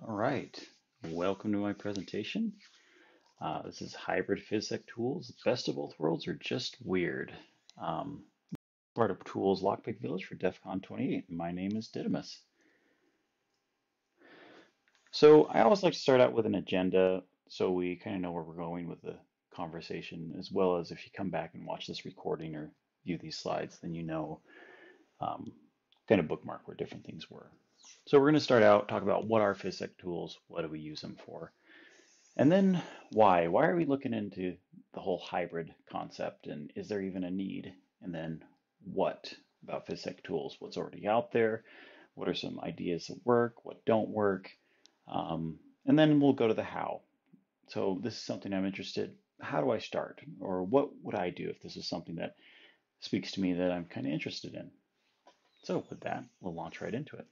All right, welcome to my presentation. This is Hybrid PhySec Tools, Best of Both Worlds, or just weird. Um, Part of Tools Lockpick Village for DEF CON 28. My name is Didymus. So I always like to start out with an agenda so we kind of know where we're going with the conversation, as well as if you come back and watch this recording or view these slides, then you know um, kind of bookmark where different things were. So we're going to start out, talk about what are PhySec tools, what do we use them for? And then why? Why are we looking into the whole hybrid concept and is there even a need? And then what about PhySec tools? What's already out there? What are some ideas that work? What don't work? And then we'll go to the how. So this is something I'm interested. How do I start? Or what would I do if this is something that speaks to me that I'm kind of interested in? So with that, we'll launch right into it.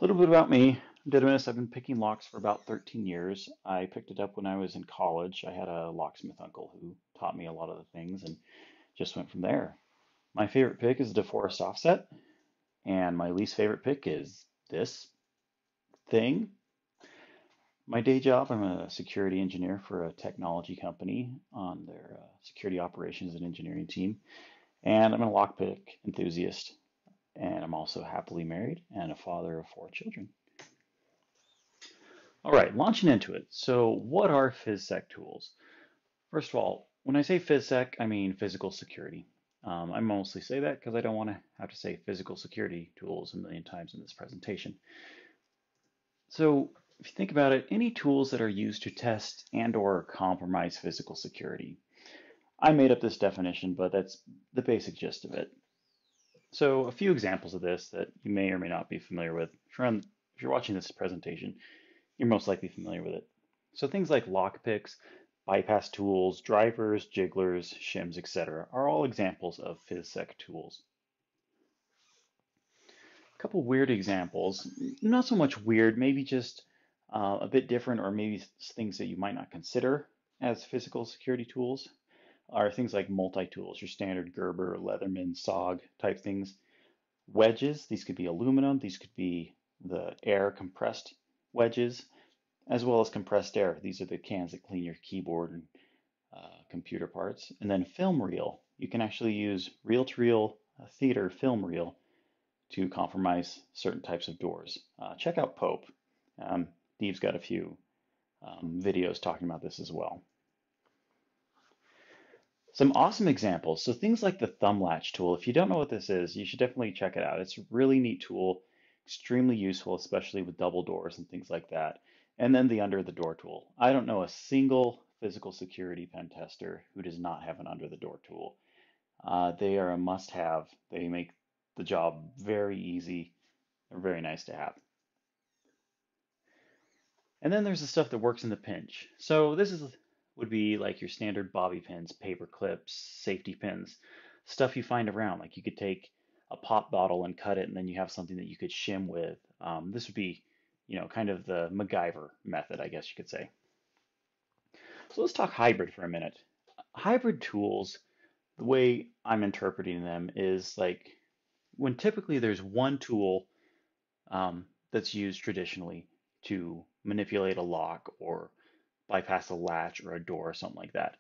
A little bit about me. I'm Didymus. I've been picking locks for about 13 years. I picked it up when I was in college. I had a locksmith uncle who taught me a lot of the things and just went from there. My favorite pick is the DeForest offset, and my least favorite pick is this thing. My day job, I'm a security engineer for a technology company on their security operations and engineering team, and I'm a lockpick enthusiast, and I'm also happily married and a father of 4 children. All right, launching into it. So what are PhySec tools? First of all, when I say PhySec, I mean physical security. I mostly say that because I don't want to have to say physical security tools a million times in this presentation. So if you think about it, any tools that are used to test and or compromise physical security. I made up this definition, but that's the basic gist of it. So a few examples of this that you may or may not be familiar with. If you're watching this presentation, you're most likely familiar with it. So things like lockpicks, bypass tools, drivers, jigglers, shims, etc. are all examples of PhySec tools. A couple weird examples, not so much weird, maybe just a bit different or maybe things that you might not consider as physical security tools are things like multi-tools, your standard Gerber, Leatherman, SOG type things. Wedges, these could be aluminum, these could be the air compressed wedges, as well as compressed air. These are the cans that clean your keyboard and computer parts. And then film reel. You can actually use reel-to-reel theater film reel to compromise certain types of doors. Check out Pope. Deve's got a few videos talking about this as well. Some awesome examples. So things like the thumb latch tool. If you don't know what this is, you should definitely check it out. It's a really neat tool, extremely useful, especially with double doors and things like that. And then the under the door tool. I don't know a single physical security pen tester who does not have an under the door tool. They are a must have. They make the job very easy. They're very nice to have. And then there's the stuff that works in the pinch. So this would be like your standard bobby pins, paper clips, safety pins, stuff you find around. Like you could take a pop bottle and cut it, and then you have something that you could shim with. This would be, kind of the MacGyver method, I guess you could say. So let's talk hybrid for a minute. Hybrid tools, the way I'm interpreting them is like when typically there's one tool that's used traditionally to manipulate a lock or bypass a latch or a door or something like that.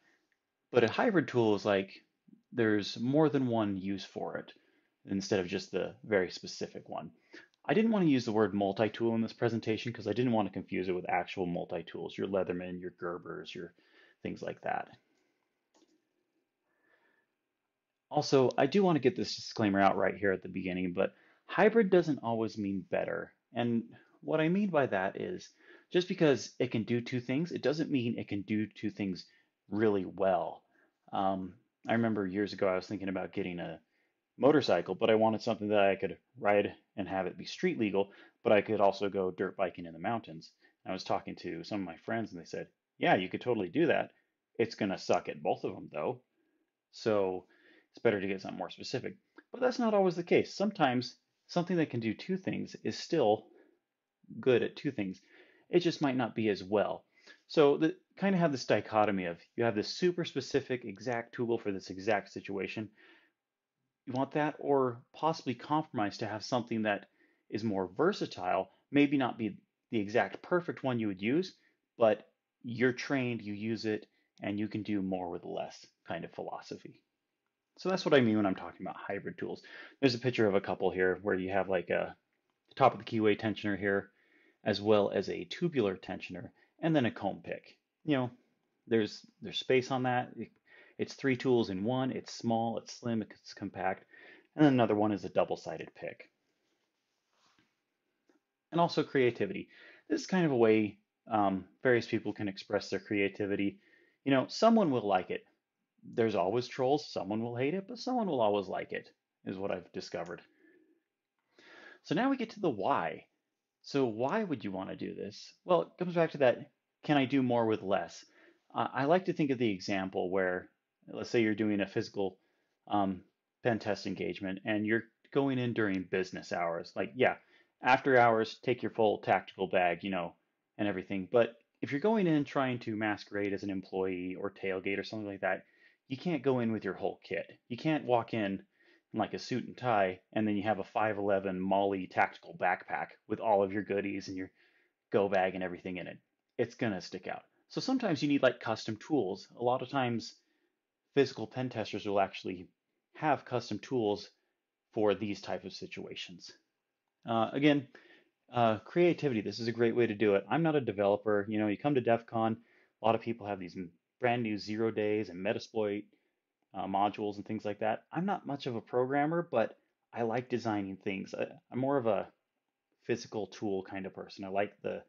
But a hybrid tool is like there's more than one use for it instead of just the very specific one. I didn't want to use the word multi-tool in this presentation because I didn't want to confuse it with actual multi-tools, your Leatherman, your Gerbers, your things like that. Also, I do want to get this disclaimer out right here at the beginning, but hybrid doesn't always mean better. And what I mean by that is just because it can do two things, it doesn't mean it can do two things really well. I remember years ago I was thinking about getting a motorcycle, but I wanted something that I could ride and have it be street legal, but I could also go dirt biking in the mountains. I was talking to some of my friends and they said, yeah, you could totally do that. It's going to suck at both of them though. So it's better to get something more specific. But that's not always the case. Sometimes something that can do two things is still good at two things. It just might not be as well. So the kind of have this dichotomy of you have this super specific exact tool for this exact situation. You want that or possibly compromise to have something that is more versatile maybe not be the exact perfect one you would use, but you're trained, you use it, and you can do more with less kind of philosophy. So that's what I mean when I'm talking about hybrid tools. There's a picture of a couple here where you have like a top of the keyway tensioner here, as well as a tubular tensioner, and then a comb pick. You know, there's space on that. It's three tools in one. It's small, it's slim, it's compact. And then another one is a double-sided pick. And also creativity. This is kind of a way various people can express their creativity. You know, someone will like it. There's always trolls. Someone will hate it, but someone will always like it, is what I've discovered. So now we get to the why. So why would you want to do this? Well, it comes back to that, can I do more with less? I like to think of the example where, let's say you're doing a physical um, pen test engagement and you're going in during business hours. Like, yeah, after hours, take your full tactical bag, you know, and everything. But if you're going in trying to masquerade as an employee or tailgate or something like that, you can't go in with your whole kit. You can't walk in like a suit and tie, and then you have a 511 Molly tactical backpack with all of your goodies and your go bag and everything in it. It's gonna stick out. So sometimes you need like custom tools. A lot of times physical pen testers will actually have custom tools for these type of situations. Again, creativity. This is a great way to do it. I'm not a developer. You know, you come to DEF CON, a lot of people have these brand new 0 days and Metasploit modules and things like that. I'm not much of a programmer, but I like designing things. I'm more of a physical tool kind of person. I like the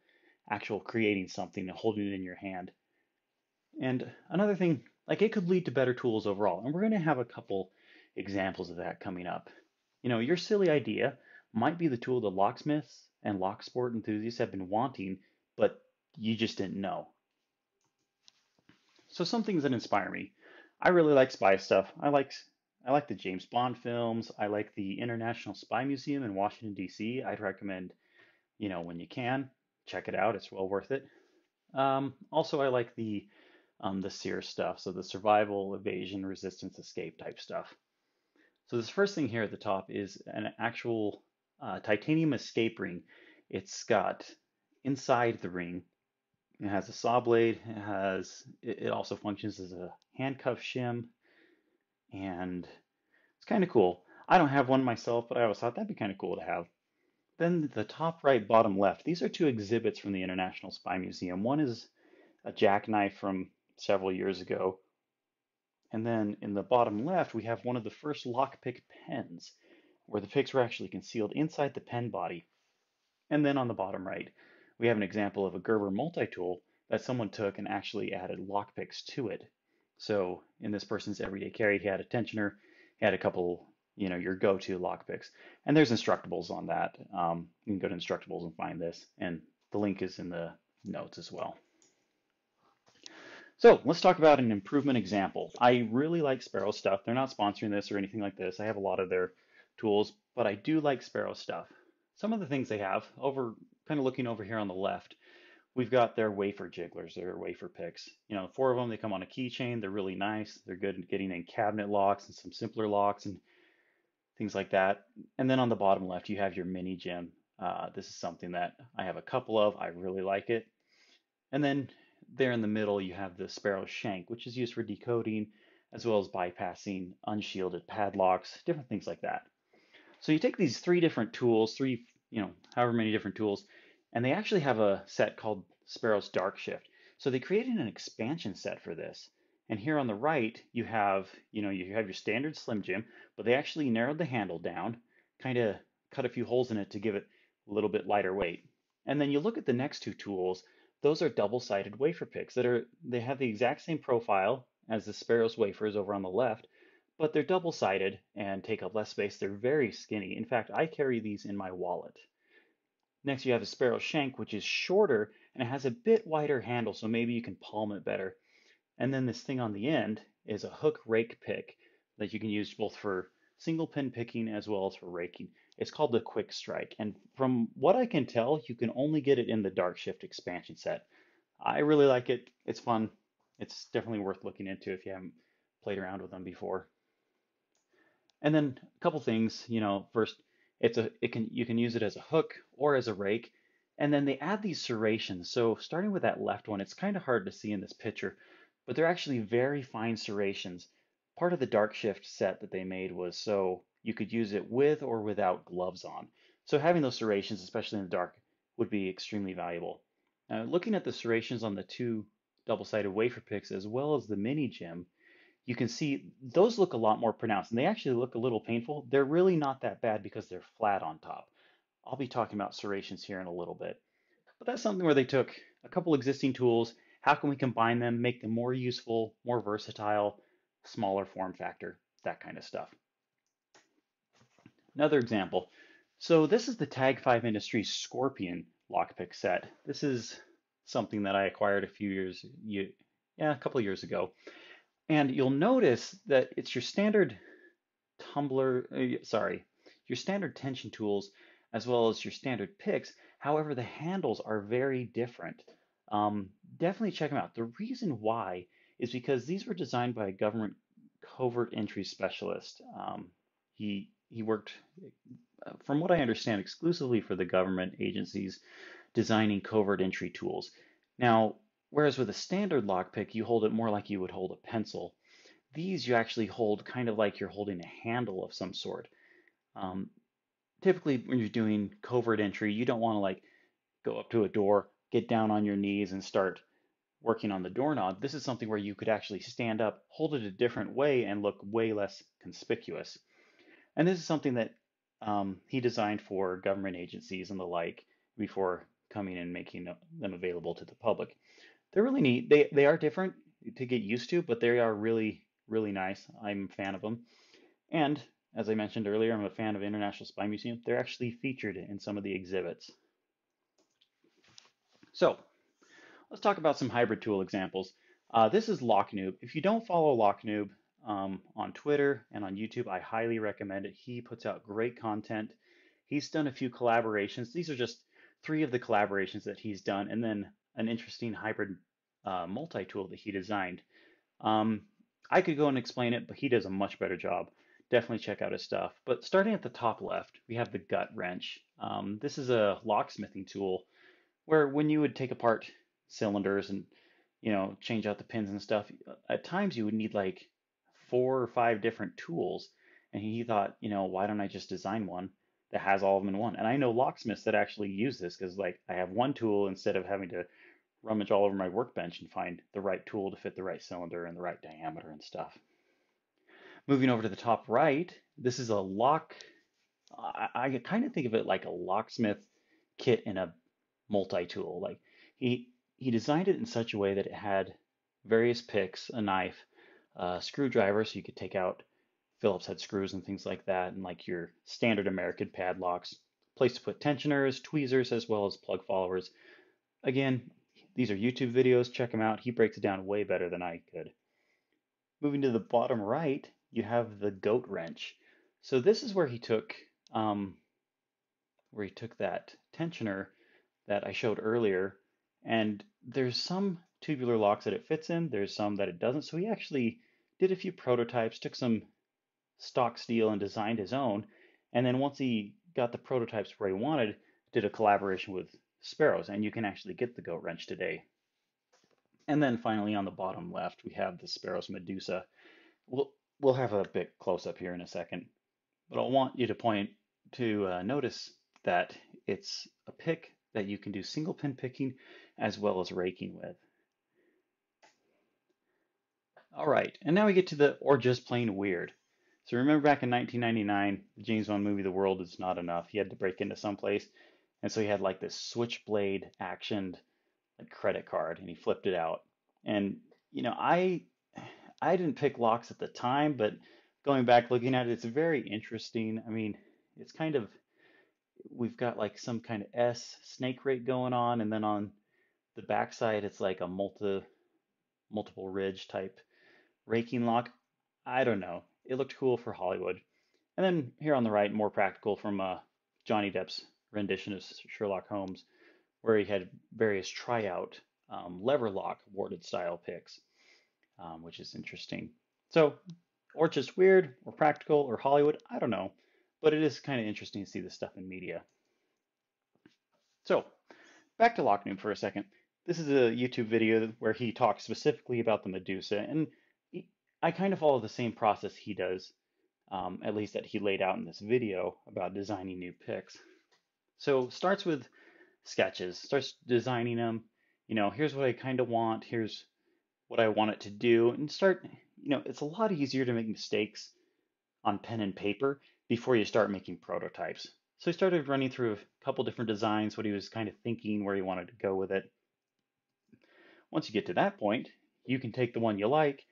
actual creating something and holding it in your hand. And another thing, like it could lead to better tools overall. And we're going to have a couple examples of that coming up. You know, your silly idea might be the tool the locksmiths and lock sport enthusiasts have been wanting, but you just didn't know. So some things that inspire me. I really like spy stuff. I like the James Bond films. I like the International Spy Museum in Washington, D.C. I'd recommend, you know, when you can, check it out. It's well worth it. Also, I like the SEER stuff, so the survival, evasion, resistance, escape type stuff. So this first thing here at the top is an actual titanium escape ring. It's got inside the ring, it has a saw blade. It also functions as a handcuff shim, and it's kind of cool. I don't have one myself, but I always thought that'd be kind of cool to have. Then the top right, bottom left, these are two exhibits from the International Spy Museum. One is a jackknife from several years ago. And then in the bottom left, we have one of the first lockpick pens, where the picks were actually concealed inside the pen body. And then on the bottom right, we have an example of a Gerber multi-tool that someone took and actually added lockpicks to it. So in this person's everyday carry, he had a tensioner, he had a couple, you know, your go-to lockpicks. And there's instructables on that. You can go to instructables and find this, and the link is in the notes as well. So let's talk about an improvement example. I really like Sparrow stuff. They're not sponsoring this or anything like this. I have a lot of their tools, but I do like Sparrow stuff. Some of the things they have over, kind of looking over here on the left, we've got their wafer jigglers, their wafer picks. You know, four of them, they come on a keychain. They're really nice. They're good at getting in cabinet locks and some simpler locks and things like that. And then on the bottom left, you have your mini gem. This is something that I have a couple of. I really like it. And then there in the middle, you have the Sparrow shank, which is used for decoding as well as bypassing unshielded padlocks, different things like that. So you take these three different tools, however many different tools, and they actually have a set called Sparrow's Dark Shift. So they created an expansion set for this. And here on the right, you have your standard Slim Jim, but they actually narrowed the handle down, kind of cut a few holes in it to give it a little bit lighter weight. And then you look at the next two tools, those are double-sided wafer picks they have the exact same profile as the Sparrow's wafers over on the left, but they're double-sided and take up less space. They're very skinny. In fact, I carry these in my wallet. Next, you have a Sparrow shank, which is shorter and it has a bit wider handle, so maybe you can palm it better. And then this thing on the end is a hook rake pick that you can use both for single pin picking as well as for raking. It's called the Quick Strike, and from what I can tell, you can only get it in the Dark Shift expansion set. I really like it. It's fun. It's definitely worth looking into if you haven't played around with them before. And then a couple things, first, you can use it as a hook or as a rake. And then they add these serrations. So starting with that left one, it's kind of hard to see in this picture, but they're actually very fine serrations. Part of the dark shift set that they made was so you could use it with or without gloves on. So having those serrations, especially in the dark, would be extremely valuable. Looking at the serrations on the two double-sided wafer picks as well as the mini gem, you can see those look a lot more pronounced and they actually look a little painful. They're really not that bad because they're flat on top. I'll be talking about serrations here in a little bit. But that's something where they took a couple existing tools, how can we combine them, make them more useful, more versatile, smaller form factor, that kind of stuff. Another example. So this is the Tag 5 Industries Scorpion lockpick set. This is something that I acquired a couple of years ago. And you'll notice that it's your standard your standard tension tools as well as your standard picks. However, the handles are very different. Definitely check them out. The reason why is because these were designed by a government covert entry specialist. He worked, from what I understand, exclusively for the government agencies designing covert entry tools. Now, whereas with a standard lockpick, you hold it more like you would hold a pencil. These you actually hold kind of like you're holding a handle of some sort. Um, Typically, when you're doing covert entry, you don't want to like go up to a door, get down on your knees, and start working on the doorknob. This is something where you could actually stand up, hold it a different way, and look way less conspicuous. And this is something that he designed for government agencies and the like before coming and making them available to the public. They're really neat. They are different to get used to, but they are really nice. I'm a fan of them. And as I mentioned earlier, I'm a fan of International Spy Museum. They're actually featured in some of the exhibits. So let's talk about some hybrid tool examples. This is Locknoob. If you don't follow Locknoob on Twitter and on YouTube, I highly recommend it. He puts out great content. He's done a few collaborations. These are just three of the collaborations that he's done, and then an interesting hybrid multi-tool that he designed. Um, I could go and explain it, but he does a much better job. Definitely check out his stuff. But starting at the top left, we have the gut wrench. This is a locksmithing tool where when you would take apart cylinders and change out the pins and stuff, at times you would need like 4 or 5 different tools. And he thought, why don't I just design one that has all of them in one? And I know locksmiths that actually use this because like I have one tool instead of having to rummage all over my workbench and find the right tool to fit the right cylinder and the right diameter and stuff. Moving over to the top right, this is a lock. I kind of think of it like a locksmith kit in a multi-tool. Like he designed it in such a way that it had various picks, a knife, a screwdriver, so you could take out Phillips head screws and things like that, and like your standard American padlocks, place to put tensioners, tweezers, as well as plug followers. Again, these are YouTube videos. Check them out. He breaks it down way better than I could. Moving to the bottom right, you have the goat wrench. So this is where he took that tensioner that I showed earlier, and there's some tubular locks that it fits in, there's some that it doesn't. So he actually did a few prototypes, took some stock steel and designed his own, and then once he got the prototypes where he wanted, did a collaboration with Sparrows, and you can actually get the goat wrench today. And then finally on the bottom left, we have the Sparrows Medusa. We'll have a bit close up here in a second, but I want you to notice that it's a pick that you can do single pin picking as well as raking with. All right, and now we get to the or just plain weird. So remember back in 1999, the James Bond movie The World Is Not Enough. He had to break into someplace, and so he had like this switchblade actioned like credit card, and he flipped it out. And I didn't pick locks at the time, but going back looking at it, it's very interesting. I mean, it's kind of we've got like some kind of S snake rake going on, and then on the backside, it's like a multiple ridge type raking lock. I don't know. It looked cool for Hollywood. And then here on the right, more practical from Johnny Depp's rendition of Sherlock Holmes, where he had various tryout lever lock warded style picks, which is interesting. So, or just weird, or practical, or Hollywood, I don't know. But it is kind of interesting to see this stuff in media. So, back to Locknoob for a second. This is a YouTube video where he talks specifically about the Medusa, and I kind of follow the same process he does, at least that he laid out in this video about designing new picks. So starts with sketches, starts designing them. Here's what I kind of want, here's what I want it to do, and it's a lot easier to make mistakes on pen and paper before you start making prototypes. So he started running through a couple different designs, what he was kind of thinking, where he wanted to go with it. Once you get to that point, you can take the one you like,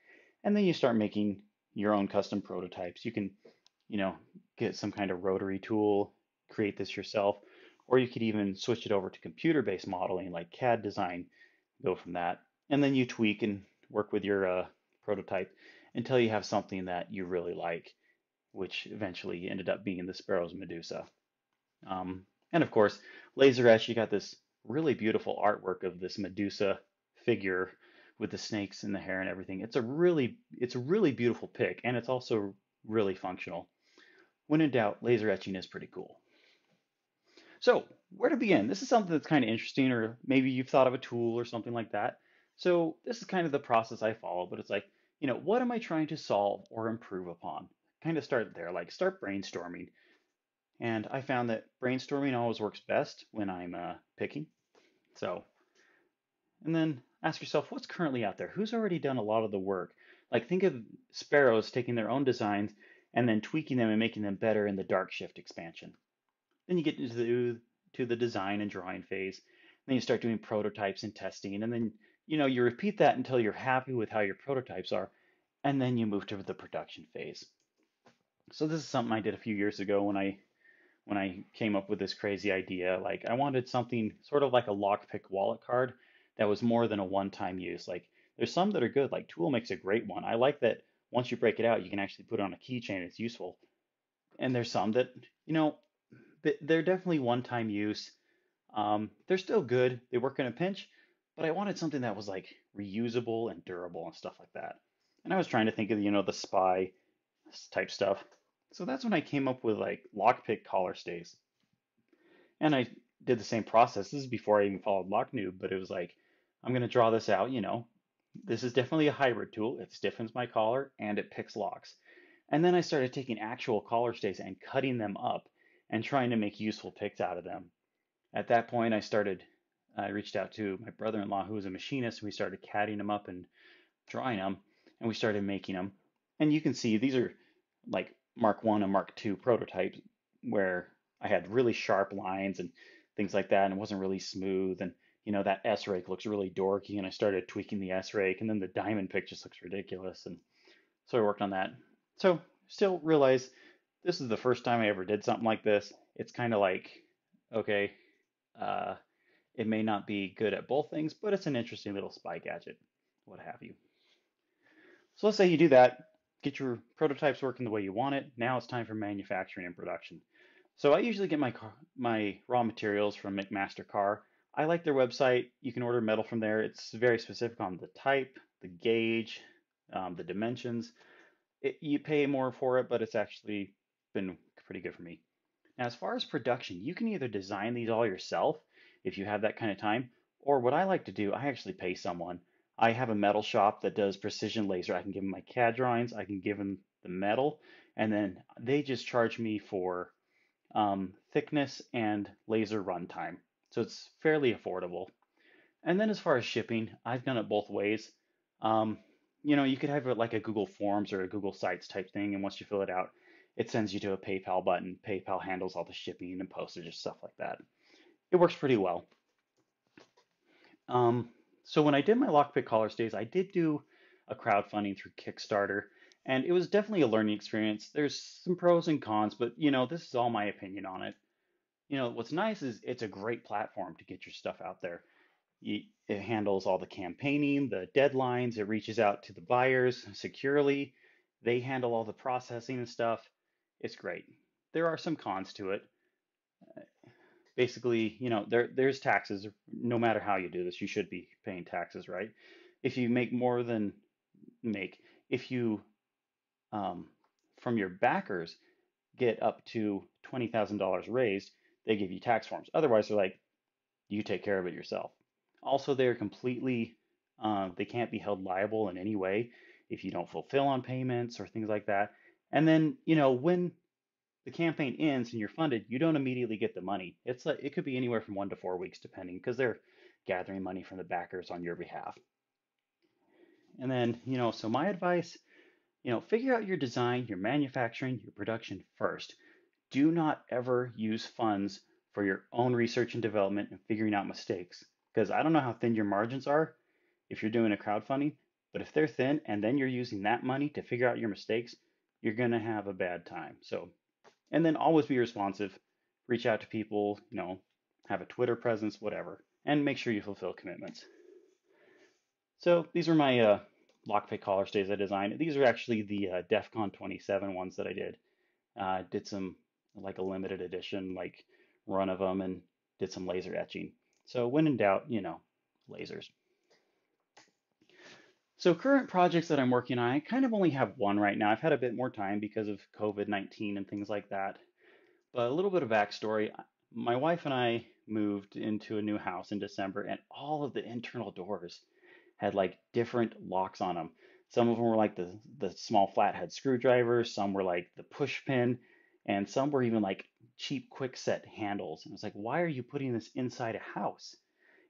and then you start making your own custom prototypes. You can, get some kind of rotary tool, create this yourself, or you could even switch it over to computer-based modeling like CAD design, go from that. And then you tweak and work with your prototype until you have something that you really like, which eventually ended up being the Sparrow's Medusa. And of course, Laser Etch, you got this really beautiful artwork of this Medusa figure with the snakes and the hair and everything. It's a really beautiful pick, and it's also really functional. When in doubt, laser etching is pretty cool. So, where to begin? This is something that's kind of interesting, or maybe you've thought of a tool or something like that. So, this is kind of the process I follow, but it's like, what am I trying to solve or improve upon? Kind of start there, like start brainstorming. And I found that brainstorming always works best when I'm picking. So, and then ask yourself, what's currently out there? Who's already done a lot of the work? Like think of sparrows taking their own designs and then tweaking them and making them better in the dark shift expansion. Then you get into the design and drawing phase. Then you start doing prototypes and testing, and then you repeat that until you're happy with how your prototypes are, and then you move to the production phase. So this is something I did a few years ago when I came up with this crazy idea. Like I wanted something sort of like a lockpick wallet card that was more than a one-time use. Like there's some that are good, like TOOOL makes a great one. I like that once you break it out, you can actually put it on a keychain. It's useful. And there's some that, they're definitely one-time use. They're still good. They work in a pinch, but I wanted something that was like reusable and durable and stuff like that. And I was trying to think of, the spy type stuff. So that's when I came up with like lockpick collar stays. And I did the same process. This is before I even followed Locknoob, but it was like, I'm going to draw this out. This is definitely a hybrid tool. It stiffens my collar and it picks locks. And then I started taking actual collar stays and cutting them up and trying to make useful picks out of them. At that point, I reached out to my brother-in-law who was a machinist, and we started catting them up and drawing them, and we started making them. And you can see these are like Mark 1 and Mark 2 prototypes where I had really sharp lines and things like that, and it wasn't really smooth. And that S rake looks really dorky, and I started tweaking the S rake, and then the diamond pick just looks ridiculous. And so I worked on that. So still realize this is the first time I ever did something like this. It's kind of like, okay, uh, it may not be good at both things, but it's an interesting little spy gadget, what have you. So let's say you do that, get your prototypes working the way you want it. Now it's time for manufacturing and production. So I usually get my raw materials from McMaster Car. I like their website. You can order metal from there. It's very specific on the type, the gauge, the dimensions. You pay more for it, but it's actually been pretty good for me. Now, as far as production, you can either design these all yourself if you have that kind of time, or what I like to do, I actually pay someone. I have a metal shop that does precision laser. I can give them my CAD drawings, I can give them the metal, and then they just charge me for thickness and laser runtime. So it's fairly affordable. And then as far as shipping, I've done it both ways. Um, you could have it like a Google Forms or a Google Sites type thing, and once you fill it out, it sends you to a PayPal button. PayPal handles all the shipping and postage and stuff like that. It works pretty well. Um, so when I did my lockpick collar stays, I did do a crowdfunding through Kickstarter, and it was definitely a learning experience. There's some pros and cons, but this is all my opinion on it. What's nice is it's a great platform to get your stuff out there. It handles all the campaigning, the deadlines, it reaches out to the buyers securely. They handle all the processing and stuff. It's great. There are some cons to it. Basically, there's taxes. No matter how you do this, you should be paying taxes, right? If you make more than make, if you um, from your backers get up to $20,000 raised, they give you tax forms. Otherwise, they're like, you take care of it yourself. Also, they're completely, they can't be held liable in any way if you don't fulfill on payments or things like that. And then, when the campaign ends and you're funded, you don't immediately get the money. It's like it could be anywhere from 1 to 4 weeks, depending, because they're gathering money from the backers on your behalf. And then, so my advice, figure out your design, your manufacturing, your production first. Do not ever use funds for your own research and development and figuring out mistakes. Because I don't know how thin your margins are if you're doing a crowdfunding, but if they're thin and then you're using that money to figure out your mistakes, you're going to have a bad time. So, and then always be responsive, reach out to people, have a Twitter presence, whatever, and make sure you fulfill commitments. So these are my lockpick collar stays I designed. These are actually the DEF CON 27 ones that I did. Did some like a limited edition like run of them and did some laser etching. So when in doubt, lasers. So current projects that I'm working on, I kind of only have one right now. I've had a bit more time because of COVID-19 and things like that. But a little bit of backstory. My wife and I moved into a new house in December, and all of the internal doors had like different locks on them. Some of them were like the small flathead screwdrivers, some were like the push pin, and some were even like cheap quick set handles. And I was like, why are you putting this inside a house?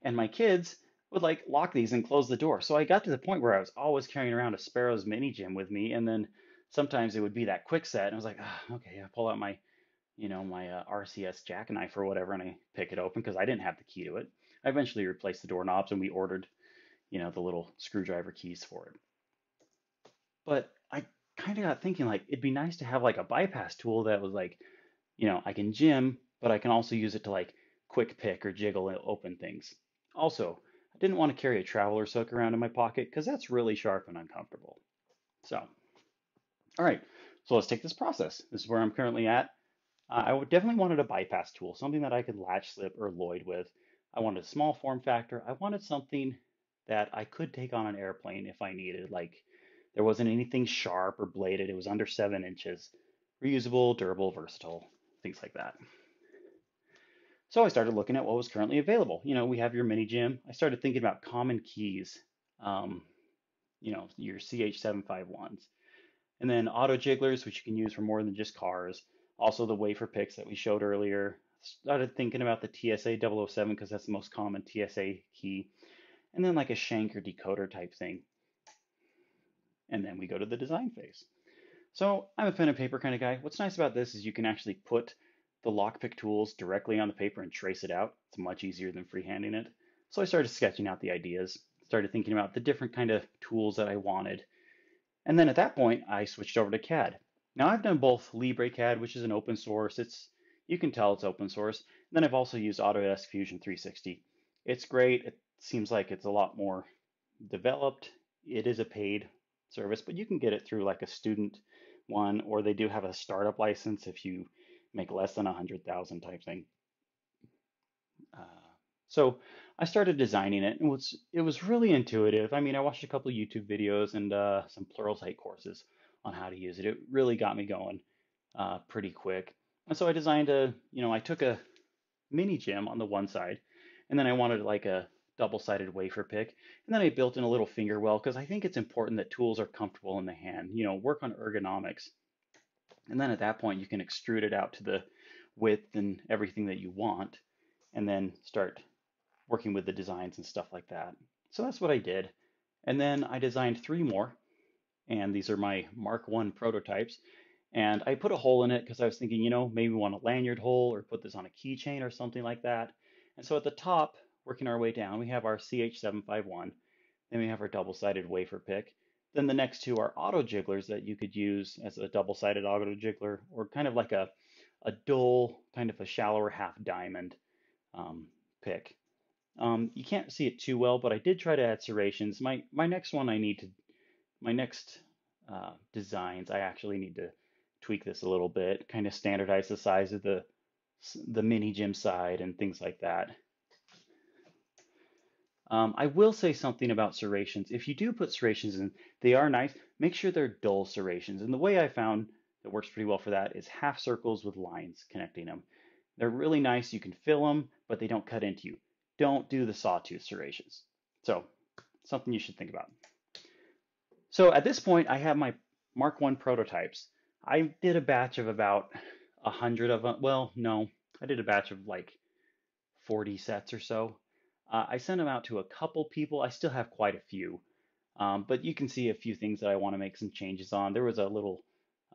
And my kids would like lock these and close the door. So I got to the point where I was always carrying around a Sparrow's mini gym with me, and then sometimes it would be that quick set, and I was like, oh, okay, I pull out my RCS jackknife or whatever, and I pick it open because I didn't have the key to it. I eventually replaced the doorknobs, and we ordered the little screwdriver keys for it. But I kind of got thinking like it'd be nice to have like a bypass tool that was like, I can gym, but I can also use it to like quick pick or jiggle and open things. Also, I didn't want to carry a traveler's hook around in my pocket because that's really sharp and uncomfortable. So, all right, so let's take this process. This is where I'm currently at. I would definitely wanted a bypass tool, something that I could latch, slip, or Lloyd with. I wanted a small form factor. I wanted something that I could take on an airplane if I needed. Like there wasn't anything sharp or bladed. It was under 7 inches, reusable, durable, versatile, things like that. So I started looking at what was currently available. We have your mini gym. I started thinking about common keys, um, your CH751s. And then auto jigglers, which you can use for more than just cars. Also the wafer picks that we showed earlier. Started thinking about the TSA 007 because that's the most common TSA key. And then like a shank or decoder type thing. And then we go to the design phase. So I'm a pen and paper kind of guy. What's nice about this is you can actually put the lockpick tools directly on the paper and trace it out. It's much easier than freehanding it. So I started sketching out the ideas, started thinking about the different kind of tools that I wanted. And then at that point, I switched over to CAD. Now I've done both LibreCAD, which is an open source. You can tell it's open source. And then I've also used Autodesk Fusion 360. It's great. It seems like it's a lot more developed. It is a paid service, but you can get it through like a student one, or they do have a startup license if you make less than 100,000 type thing. So I started designing it, and it was really intuitive. I mean, I watched a couple of YouTube videos and some Pluralsight courses on how to use it. It really got me going pretty quick. And so I designed I took a mini gem on the one side, and then I wanted like a double-sided wafer pick, and then I built in a little finger well because I think it's important that tools are comfortable in the hand. Work on ergonomics. And then at that point, you can extrude it out to the width and everything that you want, and then start working with the designs and stuff like that. So that's what I did. And then I designed 3 more, and these are my Mark 1 prototypes. And I put a hole in it because I was thinking, maybe we want a lanyard hole or put this on a keychain or something like that. And so at the top, working our way down, we have our CH751. Then we have our double-sided wafer pick. Then the next 2 are auto jigglers that you could use as a double-sided auto jiggler, or kind of like a dull, kind of a shallower half diamond pick. You can't see it too well, but I did try to add serrations. My next one my next designs, I actually need to tweak this a little bit, kind of standardize the size of the mini gym side and things like that. I will say something about serrations. If you do put serrations in, they are nice. Make sure they're dull serrations. And the way I found that works pretty well for that is half circles with lines connecting them. They're really nice. You can fill them, but they don't cut into you. don't do the sawtooth serrations. So something you should think about. So at this point, I have my Mark 1 prototypes. I did a batch of about 100 of them. Well, no, I did a batch of like 40 sets or so. I sent them out to a couple people. I still have quite a few, but you can see a few things that I want to make some changes on. There was a little,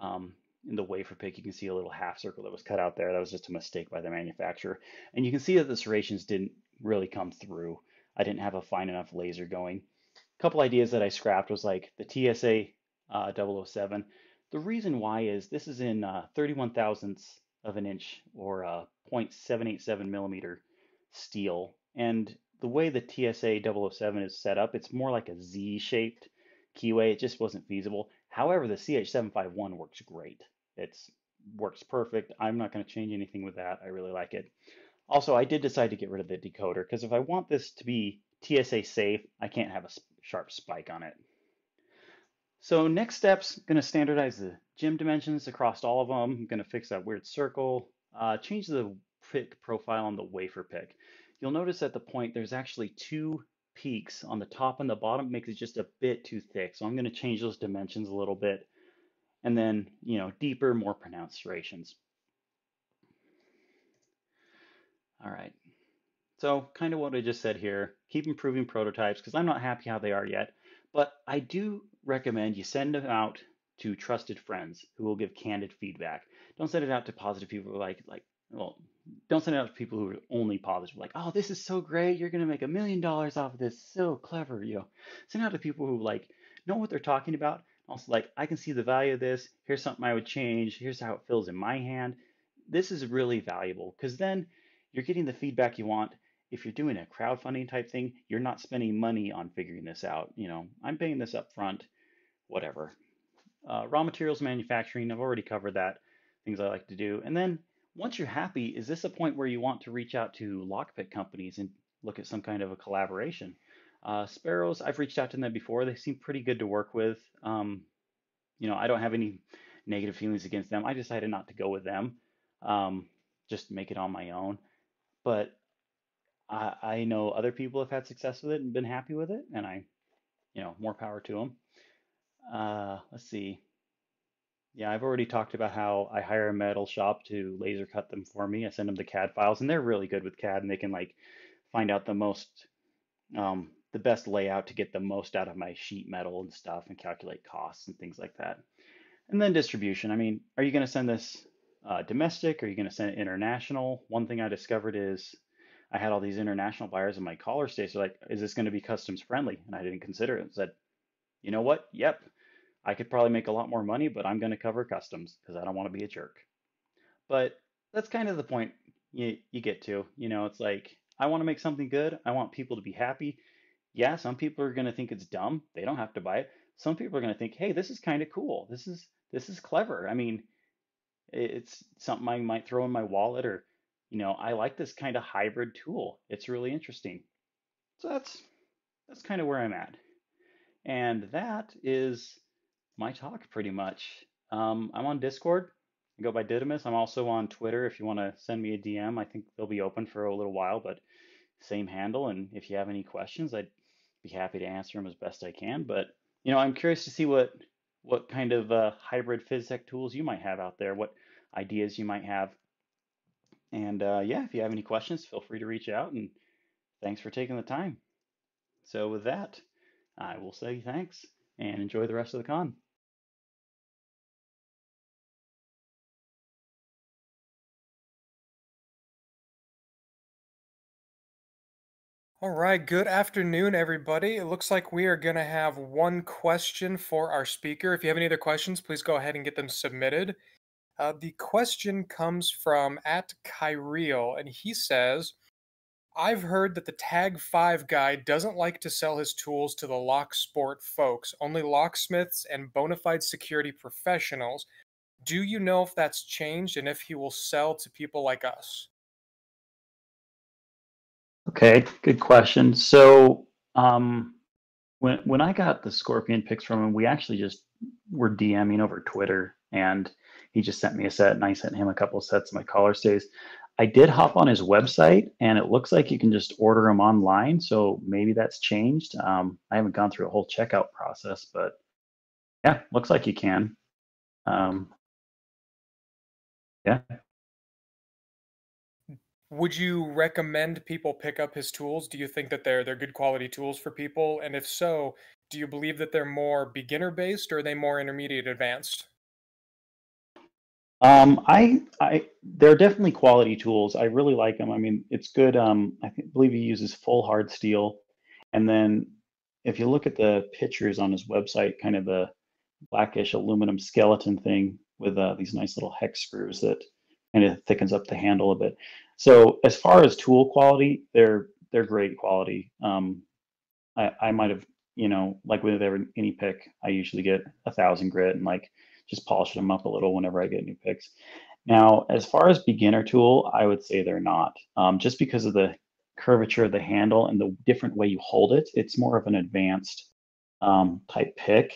in the wafer pick, you can see a little half circle that was cut out there. That was just a mistake by the manufacturer. And you can see that the serrations didn't really come through. I didn't have a fine enough laser going. A couple ideas that I scrapped was like the TSA 007. The reason why is this is in 31 thousandths of an inch or 0.787 millimeter steel. And the way the TSA 007 is set up, it's more like a Z-shaped keyway. It just wasn't feasible. However, the CH751 works great. It works perfect. I'm not going to change anything with that. I really like it. Also, I did decide to get rid of the decoder because if I want this to be TSA safe, I can't have a sharp spike on it. So next steps, going to standardize the gym dimensions across all of them. I'm going to fix that weird circle, change the pick profile on the wafer pick. You'll notice at the point there's actually two peaks on the top and the bottom, makes it just a bit too thick. So I'm going to change those dimensions a little bit, and then, deeper, more pronounced serrations. All right. So kind of what I just said here, keep improving prototypes because I'm not happy how they are yet, but I do recommend you send them out to trusted friends who will give candid feedback. Don't send it out to positive people who well, don't send it out to people who are only positive, like, oh, this is so great, you're gonna make $1 million off of this, so clever, Send it out to people who know what they're talking about. Also, I can see the value of this. Here's something I would change. Here's how it feels in my hand. This is really valuable because then you're getting the feedback you want. If you're doing a crowdfunding type thing, you're not spending money on figuring this out. I'm paying this up front, whatever. Raw materials manufacturing, I've already covered that, things I like to do. And then once you're happy, is this a point where you want to reach out to lockpick companies and look at some kind of a collaboration? Sparrows, I've reached out to them before. They seem pretty good to work with. I don't have any negative feelings against them. I decided not to go with them, just make it on my own. But I know other people have had success with it and been happy with it, and more power to them. Let's see. Yeah, I've already talked about how I hire a metal shop to laser cut them for me. I send them the CAD files, and they're really good with CAD, and they can find out the best layout to get the most out of my sheet metal and stuff, and calculate costs and things like that. And then distribution. I mean, are you going to send this domestic? Or are you going to send it international? One thing I discovered is I had all these international buyers in my collar states. They're like, is this going to be customs friendly? And I didn't consider it. I said, you know what? Yep, I could probably make a lot more money, but I'm going to cover customs because I don't want to be a jerk. But that's kind of the point you get to. It's like, I want to make something good. I want people to be happy. Yeah, some people are going to think it's dumb. They don't have to buy it. Some people are going to think, hey, this is kind of cool. This is clever. I mean, it's something I might throw in my wallet, or I like this kind of hybrid tool. It's really interesting. So that's kind of where I'm at. And that is my talk pretty much. I'm on Discord. I go by Didymus. I'm also on Twitter if you want to send me a DM. I think they'll be open for a little while, but same handle. And if you have any questions, I'd be happy to answer them as best I can. But I'm curious to see what kind of hybrid PhySec tools you might have out there, what ideas you might have. And yeah, if you have any questions, feel free to reach out, and thanks for taking the time. So with that, I will say thanks and enjoy the rest of the con. All right, good afternoon, everybody. It looks like we are going to have one question for our speaker. If you have any other questions, please go ahead and get them submitted. The question comes from @Kyriel, and he says, I've heard that the Tag 5 guy doesn't like to sell his tools to the lock sport folks, only locksmiths and bona fide security professionals. Do you know if that's changed and if he will sell to people like us? Okay, good question. So when I got the Scorpion picks from him, we actually just were DMing over Twitter, and he just sent me a set, and I sent him a couple of sets of my collar stays. I did hop on his website, and it looks like you can just order them online. So maybe that's changed. I haven't gone through a whole checkout process, but yeah, looks like you can. Um, yeah. Would you recommend people pick up his tools? Do you think that they're good quality tools for people? And if so, do you believe that they're more beginner based or are they more intermediate advanced? They're definitely quality tools. I really like them. I mean, it's good. Believe he uses full hard steel, and then if you look at the pictures on his website, kind of the blackish aluminum skeleton thing with these nice little hex screws that kind of thickens up the handle a bit. So as far as tool quality, they're great quality. I might have, like with any pick, I usually get 1,000 grit and like just polish them up a little whenever I get new picks. Now, as far as beginner tool, I would say they're not, just because of the curvature of the handle and the different way you hold it. It's more of an advanced type pick.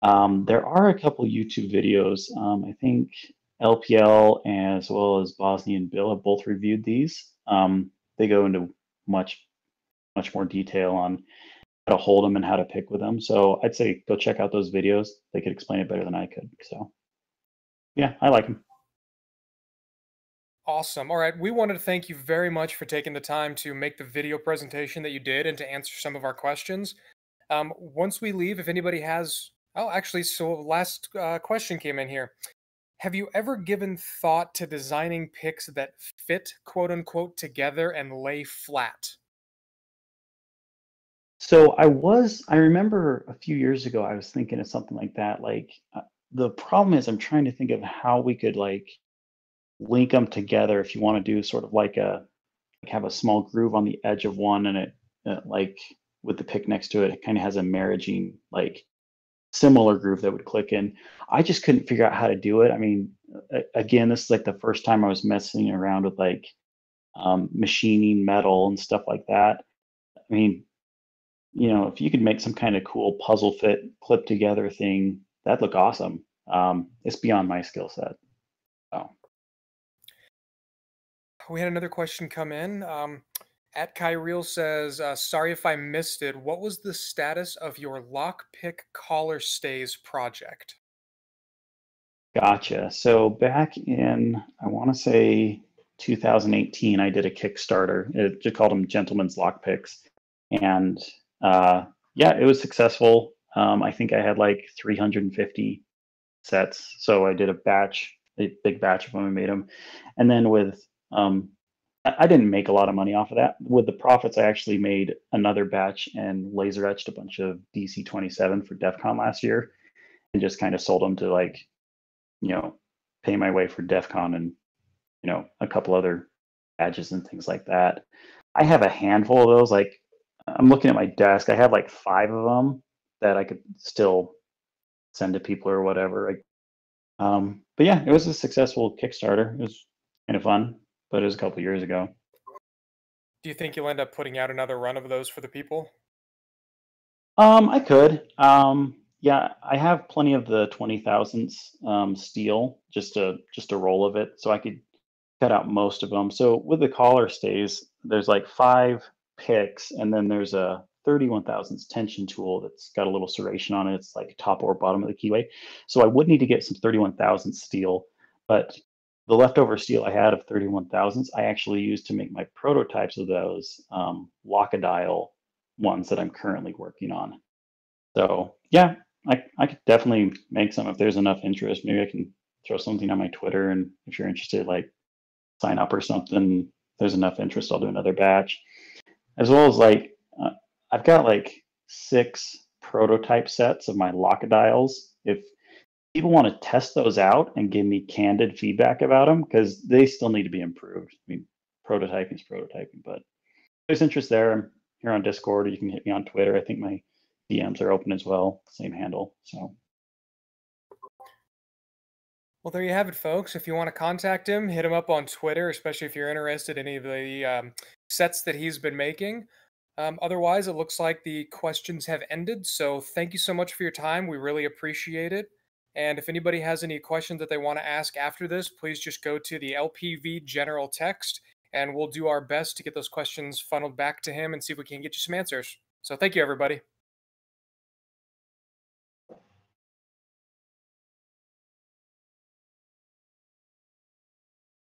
There are a couple YouTube videos. I think LPL as well as Bosnian Bill have both reviewed these. They go into much, much more detail on how to hold them and how to pick with them. So I'd say go check out those videos. They could explain it better than I could. So yeah, I like them. Awesome. All right. We wanted to thank you very much for taking the time to make the video presentation that you did and to answer some of our questions. Once we leave, if anybody has, oh, actually, so last question came in here. Have you ever given thought to designing picks that fit, quote unquote, together and lay flat? So I remember a few years ago, I was thinking of something like that. Like the problem is I'm trying to think of how we could like link them together if you want to do sort of like have a small groove on the edge of one and it like with the pick next to it, it kind of has a marriaging like similar groove that would click in. I just couldn't figure out how to do it. I mean, again, this is like the first time I was messing around with like machining metal and stuff like that. I mean, if you could make some kind of cool puzzle fit clip together thing, that'd look awesome. It's beyond my skill set. So, We had another question come in. At Kyreel says, sorry if I missed it. What was the status of your lockpick collar stays project? gotcha. So back in, I want to say 2018, I did a Kickstarter. It just called them Gentlemen's Lockpicks, and yeah, it was successful. I think I had like 350 sets, so I did a big batch of them and made them, and then with I didn't make a lot of money off of that. With the profits, I actually made another batch and laser etched a bunch of DC-27 for DEF CON last year, and just kind of sold them to like you know, pay my way for DEF CON and, a couple other badges and things like that. I have a handful of those. Like, I'm looking at my desk. I have like 5 of them that I could still send to people or whatever. But yeah, it was a successful Kickstarter. It was kind of fun, but it was a couple years ago. Do you think you'll end up putting out another run of those for the people? I could. Yeah, I have plenty of the 20,000s steel, just a roll of it, so I could cut out most of them. So with the collar stays, there's like 5 picks, and then there's a 31,000s tension tool that's got a little serration on it. It's like top or bottom of the keyway. So I would need to get some 31,000 steel, but the leftover steel I had of 31,000s, I actually used to make my prototypes of those Lockadial ones that I'm currently working on. So yeah, I could definitely make some if there's enough interest. Maybe I can throw something on my Twitter, and if you're interested, like sign up or something. If there's enough interest, I'll do another batch. As well as like I've got like 6 prototype sets of my Lockadials. If people want to test those out and give me candid feedback about them, because they still need to be improved. I mean, prototyping is prototyping, but if there's interest there. I'm here on Discord, or you can hit me on Twitter. I think my DMs are open as well, same handle. So Well, there you have it, folks. If you want to contact him, hit him up on Twitter, especially if you're interested in any of the sets that he's been making. Otherwise, it looks like the questions have ended. So thank you so much for your time. We really appreciate it. And if anybody has any questions that they want to ask after this, please just go to the LPV general text and we'll do our best to get those questions funneled back to him and see if we can get you some answers. So thank you, everybody.